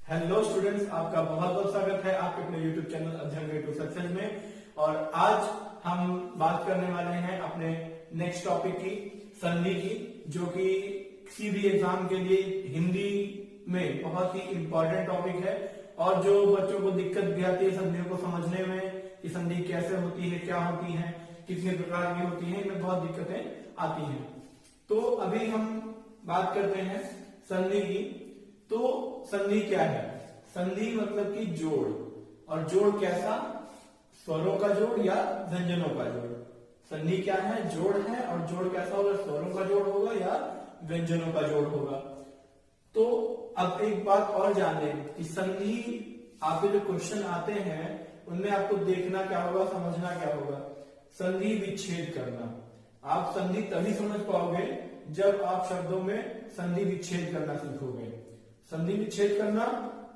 Hello students, आपका बहुत बहुत स्वागत है आपके अपने यूट्यूब चैनल अध्ययन गेट टू सक्सेस में। और आज हम बात करने वाले हैं अपने नेक्स्ट टॉपिक की, संधि की, जो कि किसी भी एग्जाम के लिए हिंदी में बहुत ही इंपॉर्टेंट टॉपिक है और जो बच्चों को दिक्कत भी आती है संधियों को समझने में कि संधि कैसे होती है, क्या होती है, कितने प्रकार की होती है, इनमें बहुत दिक्कतें आती हैं। तो अभी हम बात करते हैं संधि की। तो संधि क्या है? संधि मतलब कि जोड़, और जोड़ कैसा? स्वरों का जोड़ या व्यंजनों का जोड़। संधि क्या है? जोड़ है। और जोड़ कैसा होगा? स्वरों का जोड़ होगा या व्यंजनों का जोड़ होगा। तो अब एक बात और जान लें कि संधि आपके जो क्वेश्चन आते हैं उनमें आपको देखना क्या होगा, समझना क्या होगा? संधि विच्छेद करना। आप संधि तभी समझ पाओगे जब आप शब्दों में संधि विच्छेद करना सीखोगे। संधि विच्छेद करना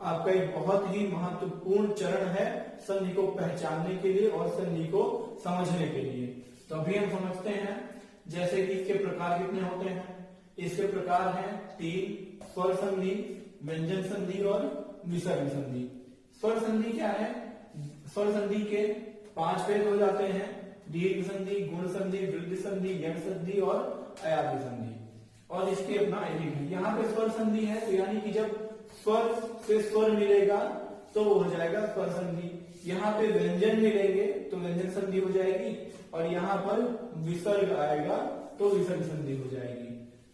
आपका एक बहुत ही महत्वपूर्ण चरण है संधि को पहचानने के लिए और संधि को समझने के लिए। तो अभी हम समझते हैं, जैसे कि इसके प्रकार कितने होते हैं। इसके प्रकार हैं 3: स्वर संधि, व्यंजन संधि और विसर्ग संधि। स्वर संधि क्या है? स्वर संधि के 5 भेद हो जाते हैं: दीर्घ संधि, गुण संधि, वृद्धि संधि, यंग संधि और अयाग्र संधि। और इसके अपना एक है। यहाँ पे स्वर संधि है तो यानी कि जब स्वर से स्वर मिलेगा तो वो हो जाएगा स्वर संधि। यहाँ पे व्यंजन मिलेंगे तो व्यंजन संधि हो जाएगी, और यहाँ पर विसर्ग आएगा तो विसर्ग संधि हो जाएगी।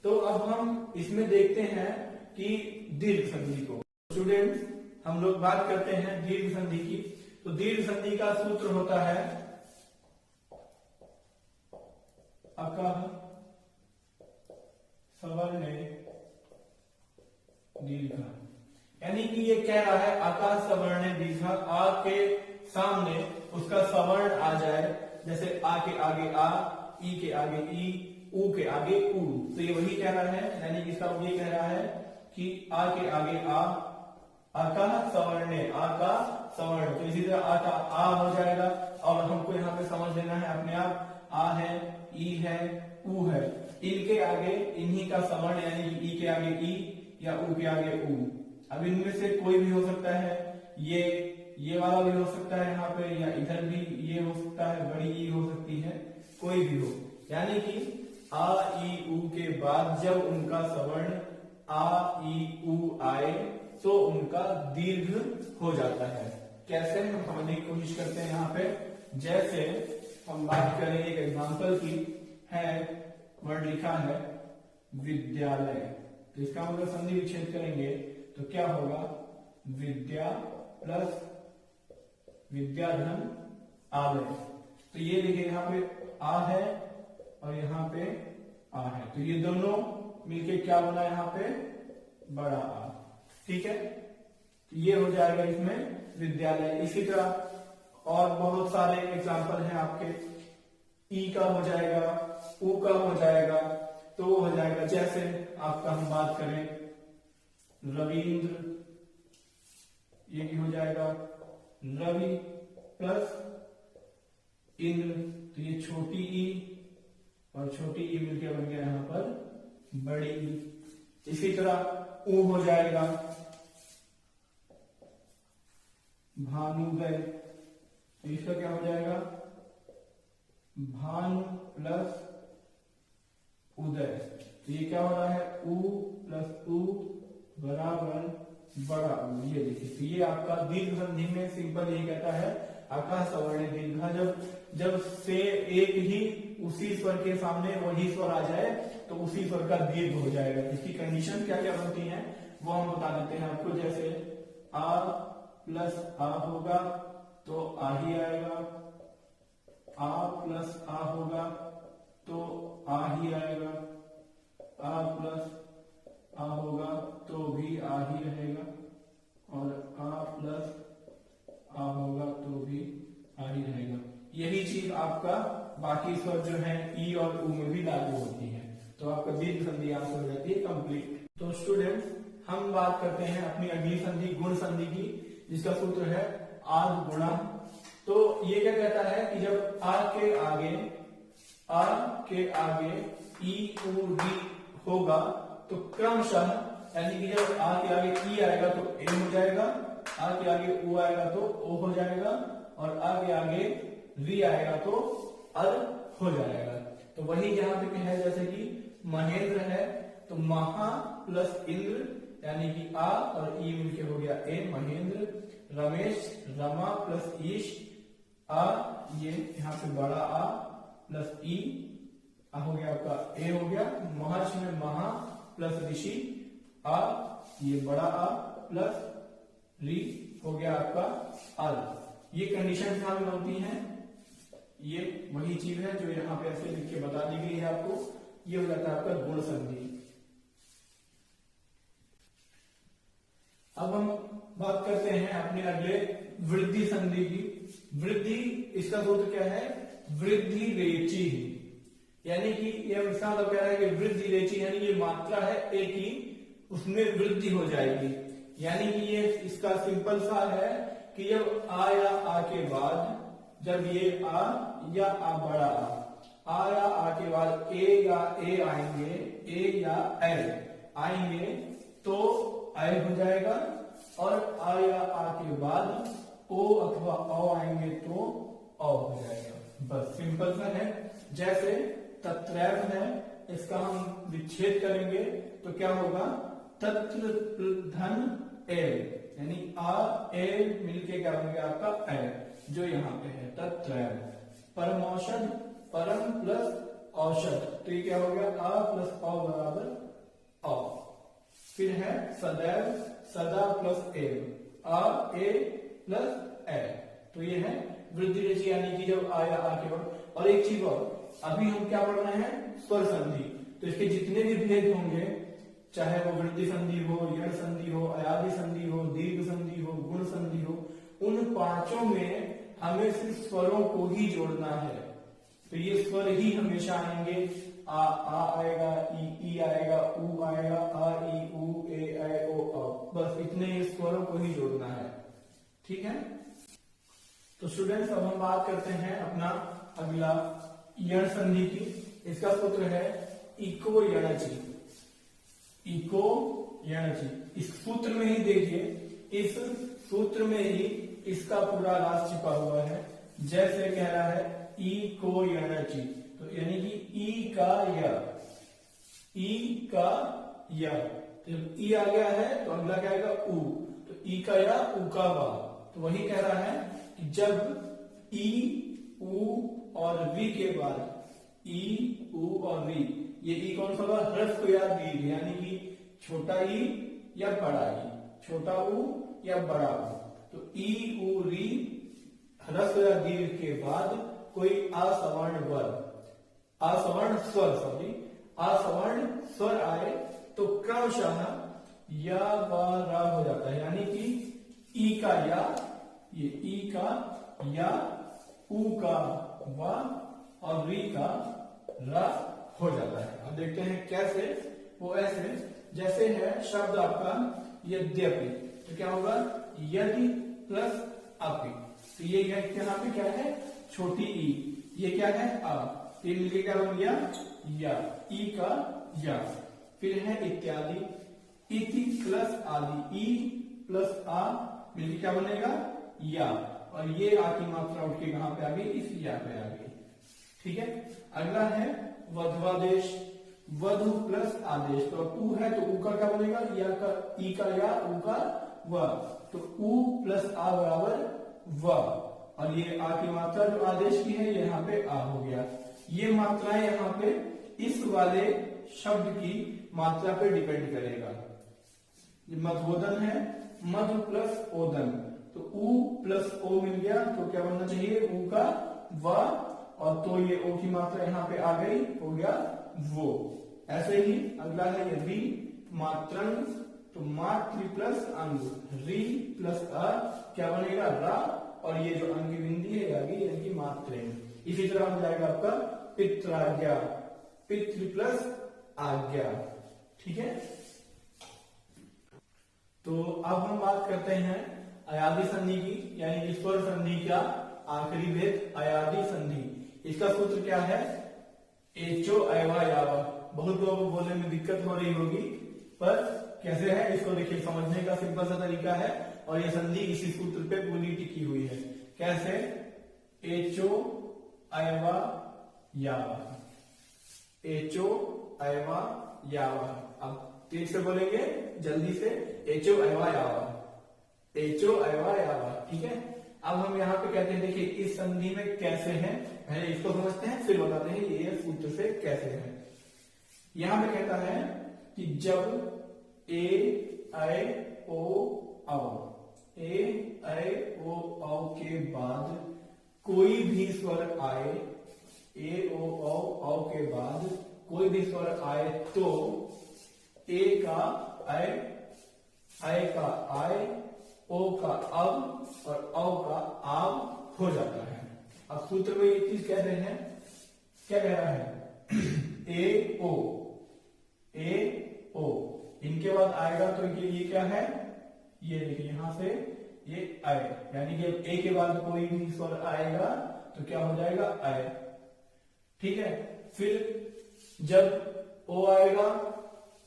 तो अब हम इसमें देखते हैं कि दीर्घ संधि को। स्टूडेंट्स, हम लोग बात करते हैं दीर्घ संधि की। तो दीर्घ संधि का सूत्र होता है अकः सवर्णे दीर्घ। यानी कि ये कह रहा है अका सवर्णे दीर्घ, आ के सामने उसका सवर्ण आ जाए। जैसे आ के आगे आ, ई के आगे ई, ऊ के आगे ऊ। तो ये वही कह रहा है, यानी कि इसका ये कह रहा है कि आ के आगे आ, अका सवर्णे, आ का सवर्ण। तो इसी तरह आ का आ हो जाएगा। और हमको यहाँ पे समझ लेना है अपने आप, आ है, ई है, ऊ है। इनके आगे इन्हीं का सवर्ण, यानी कि ई के आगे ई या ऊ के आगे ऊ। अब इनमें से कोई भी हो सकता है, ये वाला भी हो सकता है यहाँ पे, या इधर भी ये हो सकता है, बड़ी ई हो सकती है, कोई भी हो। यानी कि आ ई ऊ के बाद जब उनका सवर्ण आ ई ऊ आए तो उनका दीर्घ हो जाता है। कैसे? हम समझने की कोशिश करते हैं यहाँ पे। जैसे हम बात करें एक एग्जाम्पल की, है वर्ड लिखा है विद्यालय। तो इसका मतलब संधि विच्छेद करेंगे तो क्या होगा? विद्या प्लस विद्याधन आलय। तो ये देखिए यहाँ पे आ है और यहाँ पे आ है, तो ये दोनों मिलके क्या बना? यहाँ पे बड़ा आ। ठीक है, तो ये हो जाएगा इसमें विद्यालय। इसी तरह और बहुत सारे एग्जाम्पल हैं आपके। ई का हो जाएगा, ऊ का हो जाएगा, तो वो हो जाएगा। जैसे आपका हम बात करें रविंद्र, ये भी हो जाएगा रवि प्लस इंद्र। तो ये छोटी ई और छोटी ई मिलकर बन गया यहाँ पर बड़ी ई। इसी तरह ऊ हो जाएगा भानुदय। तो इसका क्या हो जाएगा? भानु प्लस उदय। तो ये क्या हो रहा है? ऊ प्लस ऊ बराबर बड़ा ऊ। ये देखिए, तो ये आपका दीर्घ संधि में सिंपल यही कहता है अका सवर्ण दीर्घ। जब से एक ही उसी स्वर के सामने वही स्वर आ जाए तो उसी स्वर का दीर्घ हो जाएगा। इसकी कंडीशन क्या क्या बनती है वो हम बता देते हैं आपको। जैसे आ प्लस आ होगा तो आ ही आएगा, आ प्लस आ होगा तो आ ही आएगा, आ प्लस आ होगा तो भी आ ही रहेगा, और आ प्लस आ होगा तो भी आ ही रहेगा। यही चीज आपका बाकी स्वर जो है ई और ऊ में भी लागू होती है। तो आपका दीर्घ संधि यहाँ से हो जाती है कंप्लीट। तो स्टूडेंट्स, हम बात करते हैं अपनी अगली संधि गुण संधि की, जिसका सूत्र है आद गुणा। तो ये क्या कहता है कि जब आ के आगे ई ऊ डी होगा तो क्रमशः यानी कि जब आ के आगे ई आएगा तो ए हो जाएगा, आ के आगे ओ आएगा तो ओ हो जाएगा, और आ के आगे री आएगा तो अर हो जाएगा। तो वही यहाँ पे है, जैसे कि महेंद्र है तो महा प्लस इंद्र यानी कि आ और ई मिलके हो गया ए महेंद्र। रमेश रमा प्लस ईश आ, ये यहाँ पे बड़ा आ प्लस ई आ हो गया आपका ए हो गया। महर्ष में महा प्लस ऋषि आ, ये बड़ा आ प्लस री हो गया आपका अल। ये कंडीशन यहाँ पे बनती है, ये वही चीज है जो यहाँ पे ऐसे लिख के बता दी गई है आपको। ये हो जाता है आपका गुण संधि। अब हम बात करते हैं अपने अगले वृद्धि संधि की। वृद्धि, इसका सूत्र क्या है? वृद्धि रेची, यानी कि यह इसका मतलब कह रहा है कि वृद्धि रेची यानी ये मात्रा है ए की, उसमें वृद्धि हो जाएगी। यानी कि ये इसका सिंपल सा है कि जब आ या आ के बाद, जब ये आ या आ बड़ा आ या आ के बाद ए या ए आएंगे, ए या एल आएंगे तो आई हो जाएगा, और आ या आ के बाद ओ अथवा औ आएंगे तो औ हो जाएगा। बस सिंपल सा है। जैसे तत्रैव है, इसका हम विच्छेद करेंगे तो क्या होगा? तत्र धन एल, यानी आ एल मिलके क्या बन गया आपका एल, जो यहाँ पे है तत्रैव। परमौषध, परम प्लस औषध, तो ये क्या हो गया? आ प्लस औ बराबर औ। फिर है सदैव, सदा प्लस एव, आ ए प्लस ए, तो ये है वृद्धि रेची यानी कि जब आया आ के बाद। और एक चीज और, अभी हम क्या पढ़ रहे हैं? स्वर संधि। तो इसके जितने भी भेद होंगे, चाहे वो वृद्धि संधि हो, यण संधि हो, अयादि संधि हो, दीर्घ संधि हो, गुण संधि हो, उन पांचों में हमें सिर्फ स्वरों को ही जोड़ना है। तो ये स्वर ही हमेशा आएंगे। आ आएगा, ई आएगा, ऊ आएगा, आ ई ऊ ए ऐ ओ औ, बस इतने स्वरों को ही जोड़ना है। ठीक है। तो स्टूडेंट्स, अब हम बात करते हैं अपना अगला यण संधि की। इसका सूत्र है इको यणचि, इको यणचि। इस सूत्र में ही देखिए, इस सूत्र में ही इसका पूरा राज छिपा हुआ है। जैसे कह रहा है इको यणचि, तो यानी कि ई का य, ई का य। तो जब ई आ गया है तो अगला क्या आएगा? ऊ, तो ई का या, ऊ का वा। तो वही कह रहा है कि जब ई, ऊ और वी के बाद, ई, ऊ और वी, ये ई कौन सा होगा? ह्रस्व या दीर्घ, यानी कि छोटा ई या बड़ा ई, छोटा ऊ या बड़ा ऊ। तो ई, ऊ, री ह्रस्व या दीर्घ के बाद कोई असवर्ण वर्ग, असवर्ण स्वर, सॉरी असवर्ण स्वर आए तो क्रमशः या व रा हो जाता है। यानी कि ई का या, ये ई का या, ऊ का व और री का रा हो जाता है। अब देखते हैं कैसे। वो ऐसे जैसे है शब्द आपका यद्यपि, तो क्या होगा? यदि प्लस अपि, तो ये यहाँ पे क्या है? छोटी ई, ये क्या है? आ, ये मिलके क्या बन गया? या, ई का या। फिर है इत्यादि, इति प्लस आदि, ई प्लस आ मिलके क्या बनेगा? या, और ये आ की मात्रा उठ के कहां पे आ गई? इस या पे आ गई। ठीक है। अगला है वध्वादेश, वधु प्लस आदेश। तो ऊ है तो ऊ का क्या बनेगा? या का, ई का या, ऊ का व, तो ऊ प्लस आ बराबर व, और ये आ की मात्रा जो आदेश की है ये यहाँ पे आ हो गया। ये मात्राएं यहाँ पे इस वाले शब्द की मात्रा पे डिपेंड करेगा। मधोदन है, मधु प्लस ओदन, तो ऊ प्लस ओ मिल गया, तो क्या बनना चाहिए? ऊ का व, और तो ये ओ की मात्रा यहाँ पे आ गई, हो गया वो। ऐसे ही अगला है री मात्रंग, तो मातृ प्लस अंग, री प्लस अ क्या बनेगा? रा, और ये जो अंग बिंदी है आगे यानी कि मात्रेंग। इसी तरह हो जाएगा आपका पित्राज्ञा, पितृ प्लस आज्ञा। ठीक है। तो अब हम बात करते हैं अयादि संधि की, यानी कि स्वर संधि का आखिरी भेद अयादि संधि। इसका सूत्र क्या है? एचो अयवा यावा। बहुत लोगों को बोलने में दिक्कत हो रही होगी, पर कैसे है इसको देखिए, समझने का सिंपल सा तरीका है। और ये संधि इसी सूत्र पे पूरी टिकी हुई है। कैसे? एचो अयवा यावा, एचो अयवा यावा। अब तेज से बोलेंगे, जल्दी से, एचो अयवा यावा, एचो अयवा यावा। ठीक है, अब हम यहाँ पे कहते हैं, देखिए इस संधि में कैसे है, पहले इसको समझते हैं फिर बताते हैं ये सूत्र से कैसे है। यहां पे कहता है कि जब ए ऐ ओ औ, ए ऐ ओ औ के बाद कोई भी स्वर आए, ए ओ औ के बाद कोई भी स्वर आए तो ए का ऐ, ऐ का आय, ओ का अब और औ का आब हो जाता है। अब सूत्र में ये चीज कह रहे हैं, क्या कह रहा है? ए ओ, ए ओ, इनके बाद आएगा तो ये क्या है? ये देखिए यहां से ये आय, यानी कि ए के बाद कोई भी स्वर आएगा तो क्या हो जाएगा? आय। ठीक है, फिर जब ओ आएगा,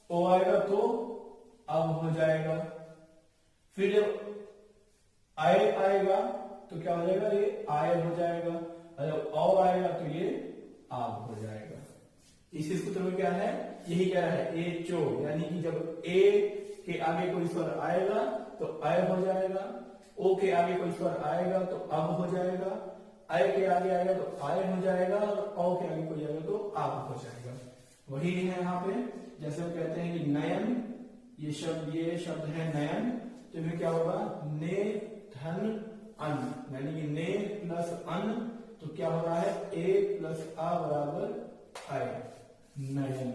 ओ आएगा तो अब हो जाएगा। फिर जब आय आएगा तो क्या हो जाएगा? ये आय हो जाएगा। और जब औ आएगा तो ये आब हो जाएगा। इसी सूत्र में क्या है? यही कह रहा है, ए चो, यानी कि जब ए के आगे कोई स्वर आएगा तो आय हो जाएगा, ओ के आगे कोई स्वर आएगा तो अब हो जाएगा, आय के आगे आएगा तो आय हो जाएगा, और औ के आगे कोई आएगा तो आब हो जाएगा। वही है यहाँ पे, जैसे हम कहते हैं कि नयन, ये शब्द है नयन, तो फिर क्या होगा? ने धन अन, यानी कि ने प्लस अन, तो क्या हो रहा है? ए प्लस आ बराबर आय, नयन।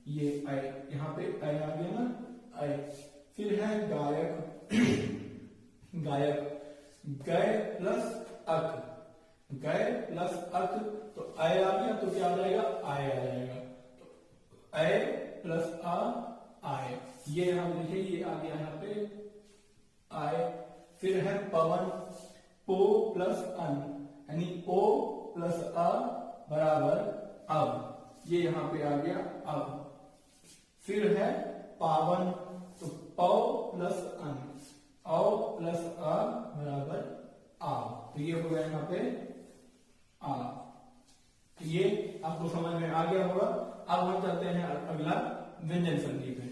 ये आय, यहाँ पे आय आ गया ना, आय। फिर है गायक, गायक, गय प्लस अक, गय प्लस अक, तो आय आ गया तो क्या आ जाएगा? आय आ जाएगा। तो आय प्लस आ, आय। ये हम देखिए, ये आ गया यहाँ पे आय। फिर है पवन, पो प्लस अन, यानी ओ प्लस अ बराबर अब, ये यहां पे आ गया अब। फिर है पावन, तो पौ प्लस अन, औ प्लस अ बराबर आ, तो ये हो गया यहाँ पे आ। ये आपको समझ में आ गया होगा। अब हम चलते हैं अगला व्यंजन संधि पे।